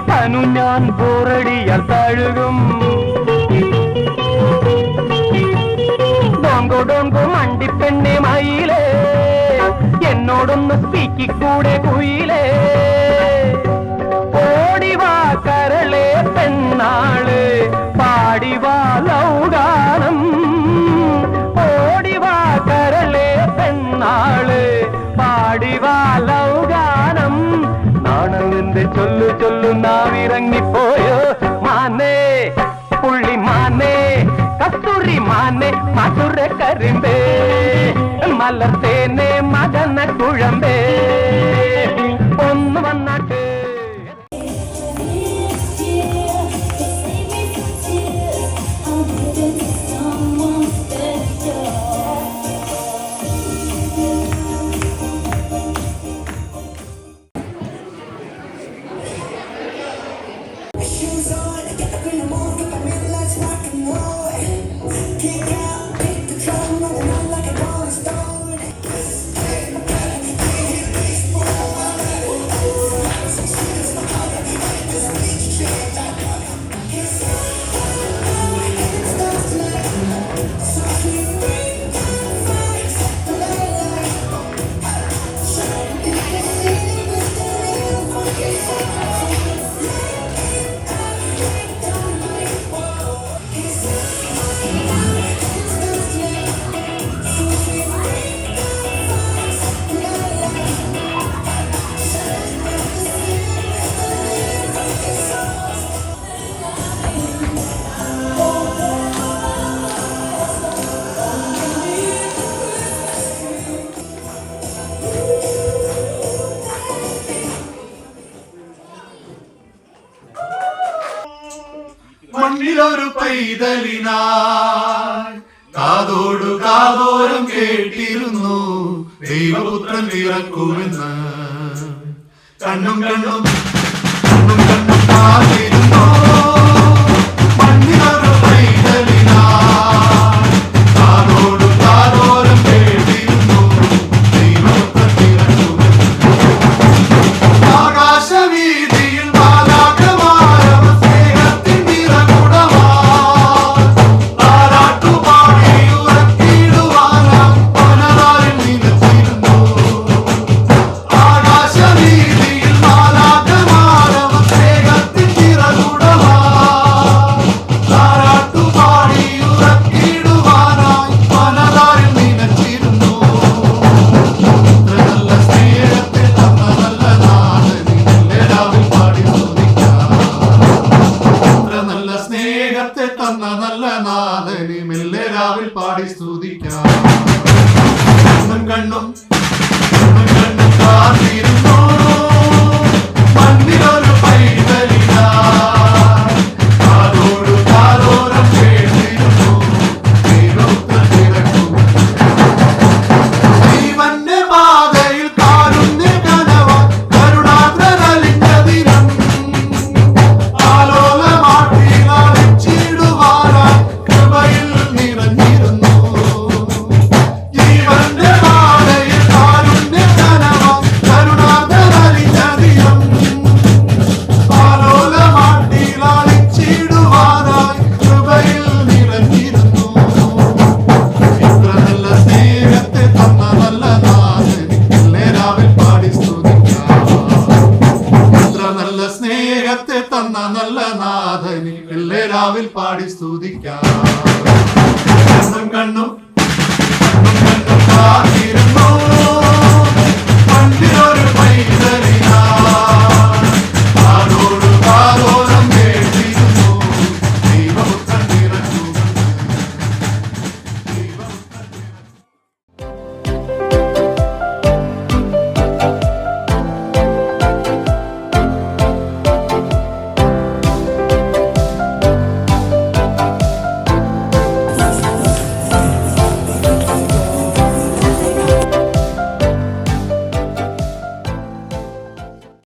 തനു ഞാൻ ബോറടിയാൽ തഴുകും ഡോങ്കോ ഡോങ്കോ മണ്ടിപ്പെണ്ണെ മയിലേ എന്നോടൊന്ന് സ്പീക്കിക്കൂടെ കുയിലേ ഓടിവാ കരളെ പെണ്ണാള് പാടിവാ ലൗഗാനം ഓടിവാ കരളെ പെണ്ണാള് പാടിവാ ലൗഗാനം നാണവിന്റെ ചൊല്ലു ചൊല്ലു നാവിറങ്ങിപ്പോയോ മാനേ പുള്ളി മാനേ കസ്തൂരി മാനേ മധുര കരിമ്പേ മലർത്തേനെ മകന കുഴമ്പേ ഒന്ന് വന്നാട്ട് മണ്ണിലൊരു പൈതലിനായി കാതോടു കാതോരം കേട്ടിരുന്നു ദൈവപുത്രൻ പിറക്കുമെന്ന് കണ്ണും കണ്ണും കണ്ണും കണ്ണും കാത്തിരുന്നു മണ്ണിലൊരു പൈതലിനായി കാതോടു കാതോരം കേട്ടിരുന്നു ദൈവപുത്രൻ പിറക്കുമെന്ന് ആകാശവീതിയിൽ നല്ല നാഥനെ മെല്ലെ രാവിൽ പാടി സ്തുതിക്കാം കണ്ണും കണ്ണും കണ്ണും കാത്തിരുന്നു മണ്ണിലൊരു പൈതലിനായി കാതോടു കാതോരം കേട്ടിരുന്നു ദൈവപുത്രൻ പിറക്കുമെന്ന് ജീവന്റെ പാതയിൽ കാരുണ്യ കനവാൻ കരുണാദ്രനലിഞ്ഞ ദിനം നല്ല നാഥനി എല്ലാ രാവിൽ പാടി സ്തുതിക്കാം കണ്ണും കണ്ണും കണ്ണും കാത്തിരുന്നു